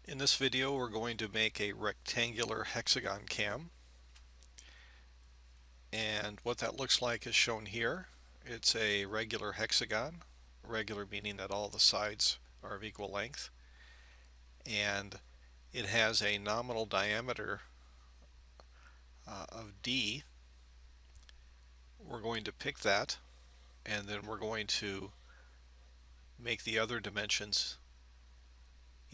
In this video we're going to make a rectangular hexagon cam, and what that looks like is shown here. It's a regular hexagon, regular meaning that all the sides are of equal length, and it has a nominal diameter of D. We're going to pick that, and then we're going to make the other dimensions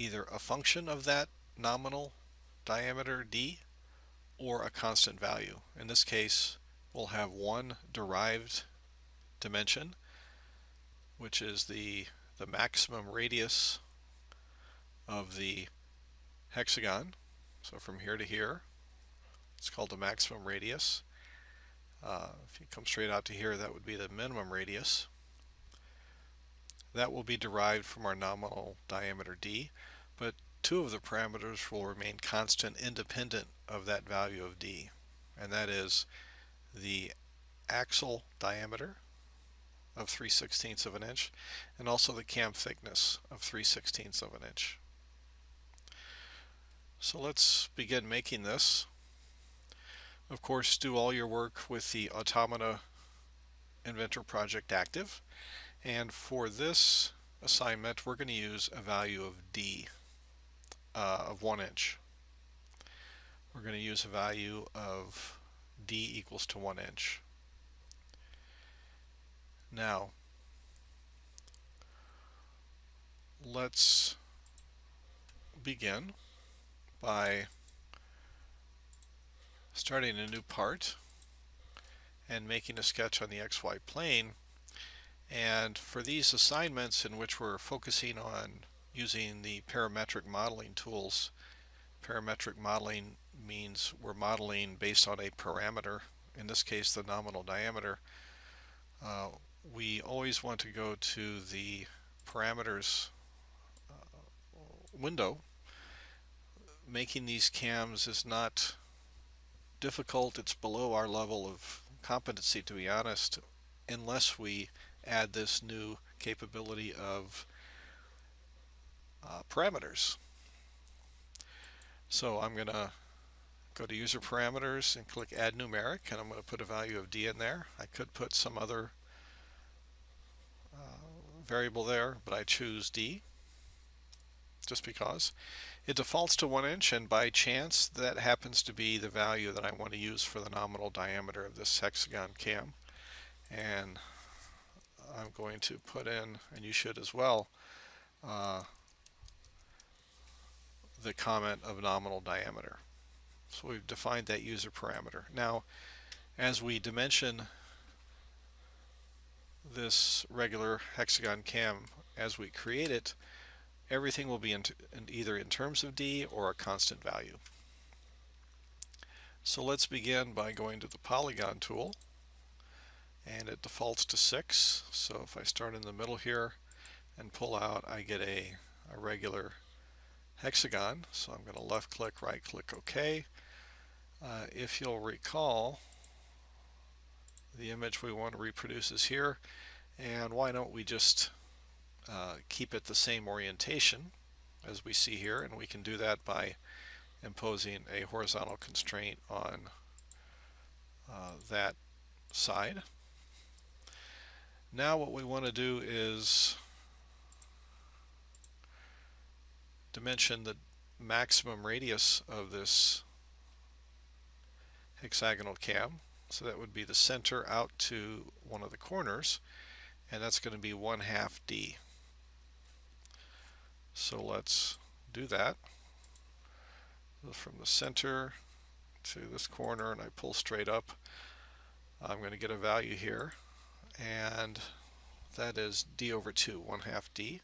either a function of that nominal diameter D or a constant value. In this case, we'll have one derived dimension, which is the maximum radius of the hexagon. So from here to here, it's called the maximum radius. If you come straight out to here, that would be the minimum radius. That will be derived from our nominal diameter D, but two of the parameters will remain constant independent of that value of D, and that is the axle diameter of 3/16 of an inch and also the cam thickness of 3/16 of an inch. So let's begin making this. Of course, do all your work with the Automata Inventor project active, and for this assignment we're going to use a value of D of 1 inch. We're going to use a value of D equals to 1 inch. Now let's begin by starting a new part and making a sketch on the XY plane. And for these assignments in which we're focusing on using the parametric modeling tools, parametric modeling means we're modeling based on a parameter, in this case the nominal diameter. We always want to go to the parameters window. Making these cams is not difficult. It's below our level of competency, to be honest, unless we add this new capability of parameters. So I'm going to go to user parameters and click add numeric, and I'm going to put a value of D in there. I could put some other variable there, but I choose D just because. It defaults to 1 inch, and by chance that happens to be the value that I want to use for the nominal diameter of this hexagon cam. And I'm going to put in, and you should as well, the comment of nominal diameter. So we've defined that user parameter. Now, as we dimension this regular hexagon cam as we create it, everything will be either in terms of D or a constant value. So let's begin by going to the polygon tool, and it defaults to 6. So if I start in the middle here and pull out, I get a regular hexagon. So I'm going to left click, right click, OK. If you'll recall, the image we want to reproduce is here, and why don't we just keep it the same orientation as we see here, and we can do that by imposing a horizontal constraint on that side. Now what we want to do is dimension the maximum radius of this hexagonal cam. So that would be the center out to one of the corners, and that's going to be 1/2 D. So let's do that. So from the center to this corner, and I pull straight up, I'm going to get a value here, and that is D over 2, 1/2 D.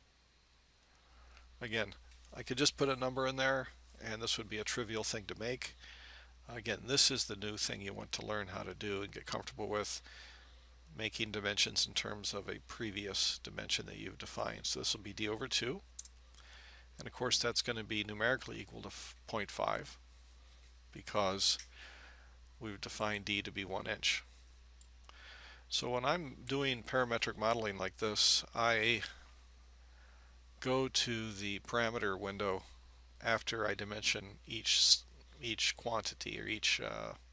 Again, I could just put a number in there, and this would be a trivial thing to make. Again, this is the new thing you want to learn how to do and get comfortable with, making dimensions in terms of a previous dimension that you've defined. So this will be D over 2. And of course that's going to be numerically equal to 0.5 because we've defined D to be 1 inch. So when I'm doing parametric modeling like this, I go to the parameter window after I dimension each quantity or each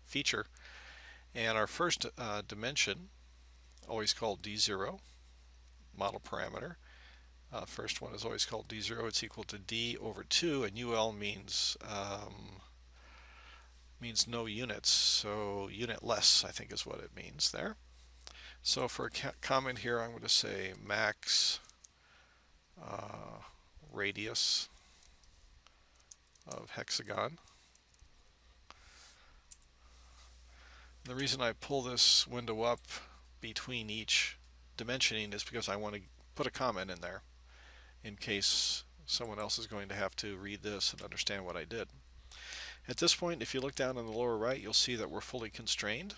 feature. And our first dimension, always called D0, model parameter. First one is always called D0. It's equal to D over 2, and UL means no units, so unitless, I think is what it means there. So for a comment here, I'm going to say max radius of hexagon. The reason I pull this window up between each dimensioning is because I want to put a comment in there in case someone else is going to have to read this and understand what I did. At this point, if you look down in the lower right, you'll see that we're fully constrained.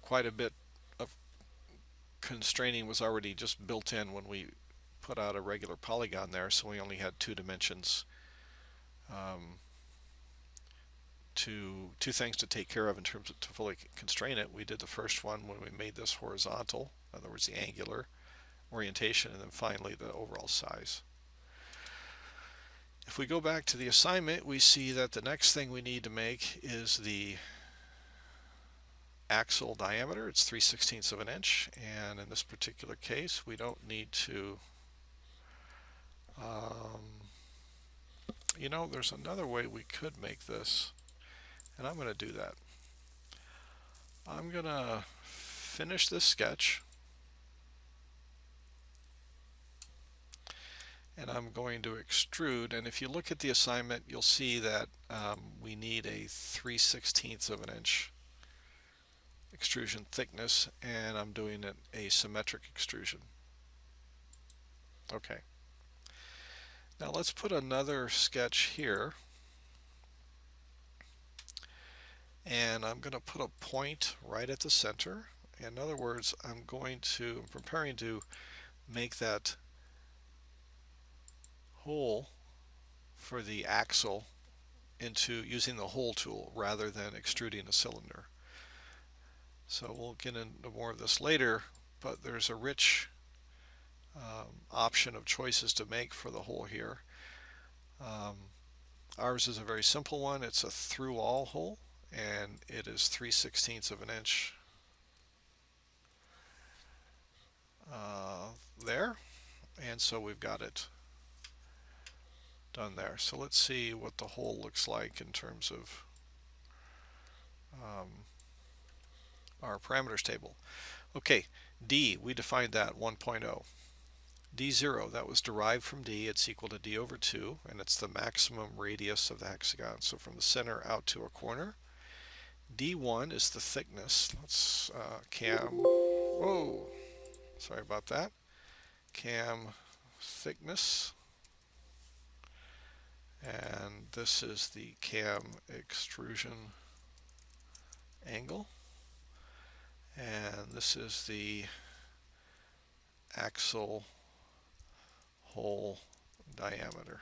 Quite a bit of constraining was already just built in when we put out a regular polygon there, so we only had two dimensions, two things to take care of in terms of to fully constrain it. We did the first one when we made this horizontal, in other words the angular orientation, and then finally the overall size. If we go back to the assignment, we see that the next thing we need to make is the axle diameter. It's 3/16 of an inch, and in this particular case we don't need to you know, there's another way we could make this, and I'm going to do that. I'm going to finish this sketch, and I'm going to extrude, and if you look at the assignment, you'll see that we need a 3/16 of an inch extrusion thickness, and I'm doing an asymmetric extrusion. Okay. Now let's put another sketch here, and I'm going to put a point right at the center. In other words, I'm preparing to make that hole for the axle into using the hole tool rather than extruding a cylinder. So we'll get into more of this later, but there's a rich option of choices to make for the hole here. Ours is a very simple one. It's a through all hole, and it is 3/16 of an inch there, and so we've got it done there. So let's see what the hole looks like in terms of our parameters table. Okay, D, we defined that 1.0. D0, that was derived from D. It's equal to D over 2, and it's the maximum radius of the hexagon, so from the center out to a corner. D1 is the thickness. Let's whoa, sorry about that. Cam thickness, and this is the cam extrusion angle, and this is the axle hole diameter.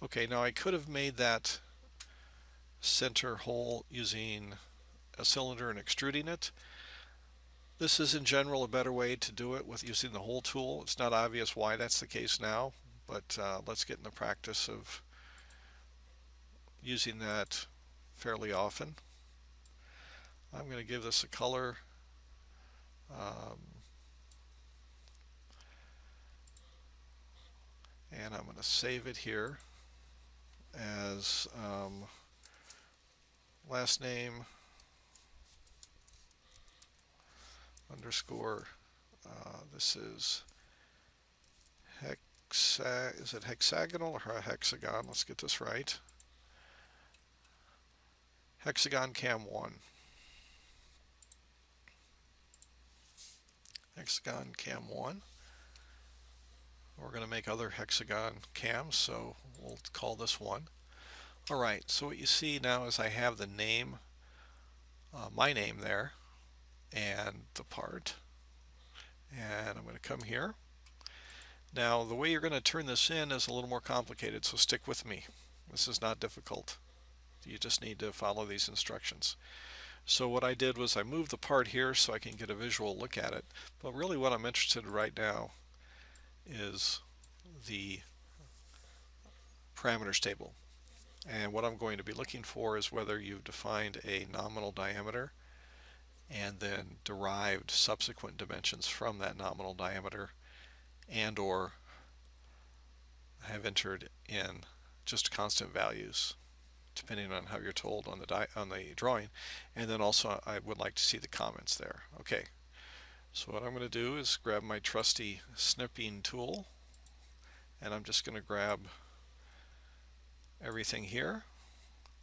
Okay, now I could have made that center hole using a cylinder and extruding it. This is in general a better way to do it with using the hole tool. It's not obvious why that's the case now, but let's get in the practice of using that fairly often. I'm going to give this a color. And I'm going to save it here as last name underscore, this is is it hexagonal or hexagon? Let's get this right. Hexagon cam 1. Hexagon cam 1. We're going to make other hexagon cams, so we'll call this 1. Alright, so what you see now is I have the name, my name there, and the part. And I'm going to come here. Now the way you're going to turn this in is a little more complicated, so stick with me. This is not difficult. You just need to follow these instructions. So what I did was I moved the part here so I can get a visual look at it, but really what I'm interested in right now is the parameters table. And what I'm going to be looking for is whether you've defined a nominal diameter and then derived subsequent dimensions from that nominal diameter, and or have entered in just constant values depending on how you're told on the drawing. And then also I would like to see the comments there. Okay, so what I'm going to do is grab my trusty snipping tool, and I'm just going to grab everything here.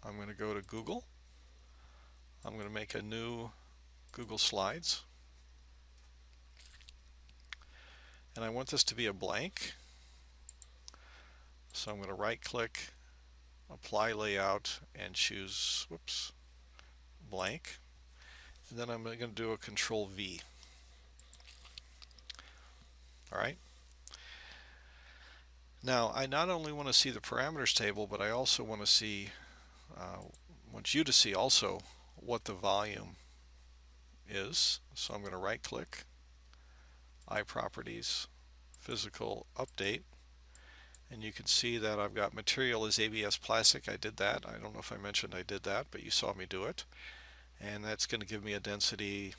I'm going to go to Google. I'm going to make a new Google Slides, and I want this to be a blank. So I'm going to right click, apply layout, and choose blank, and then I'm going to do a Control V. Alright, now I not only want to see the parameters table, but I also want you to see also what the volume is. So I'm going to right click, iProperties, Physical Update, and you can see that I've got material is ABS plastic. I did that. I don't know if I mentioned I did that, but you saw me do it. And that's going to give me a density.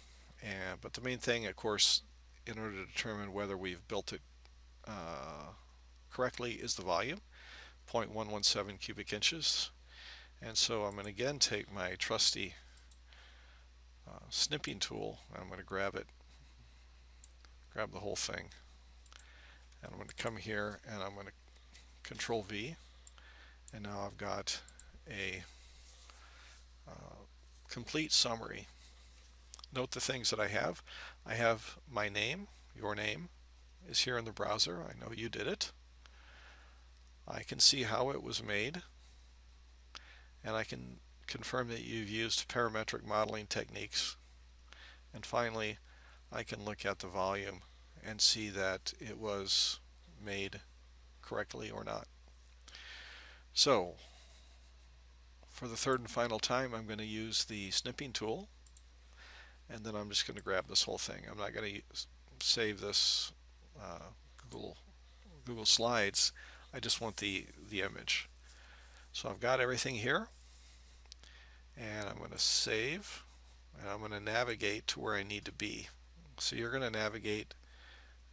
But the main thing, of course, in order to determine whether we've built it correctly, is the volume, 0.117 cubic inches. And so I'm going to again take my trusty snipping tool, and I'm going to grab the whole thing, and I'm going to come here and I'm going to Control V, and now I've got a complete summary. Note the things that I have. I have my name, your name is here in the browser. I know you did it. I can see how it was made, and I can confirm that you've used parametric modeling techniques. And finally, I can look at the volume and see that it was made correctly or not. So, for the third and final time, I'm going to use the snipping tool, and then I'm just going to grab this whole thing. I'm not going to save this Google Slides. I just want the image. So I've got everything here, and I'm going to save, and I'm going to navigate to where I need to be. So you're going to navigate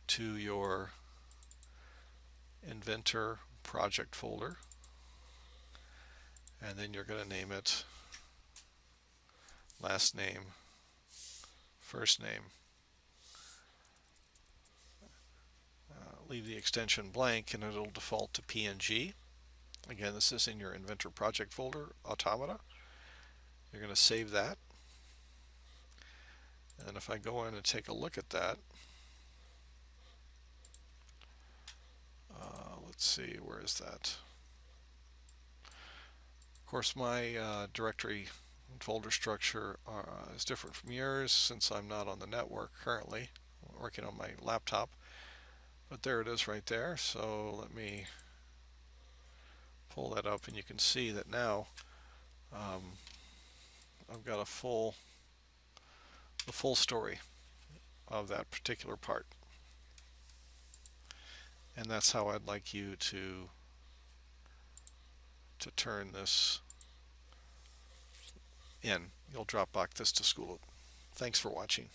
to your Inventor project folder, and then you're going to name it last name, first name. Leave the extension blank, and it'll default to PNG. Again, this is in your Inventor project folder, Automata. You're going to save that. And if I go in and take a look at that, let's see, where is that? Of course, my directory and folder structure is different from yours since I'm not on the network currently. I'm working on my laptop. But there it is right there. So let me pull that up, and you can see that now I've got the full story of that particular part. And that's how I'd like you to turn this in. You'll Dropbox this to school. Thanks for watching.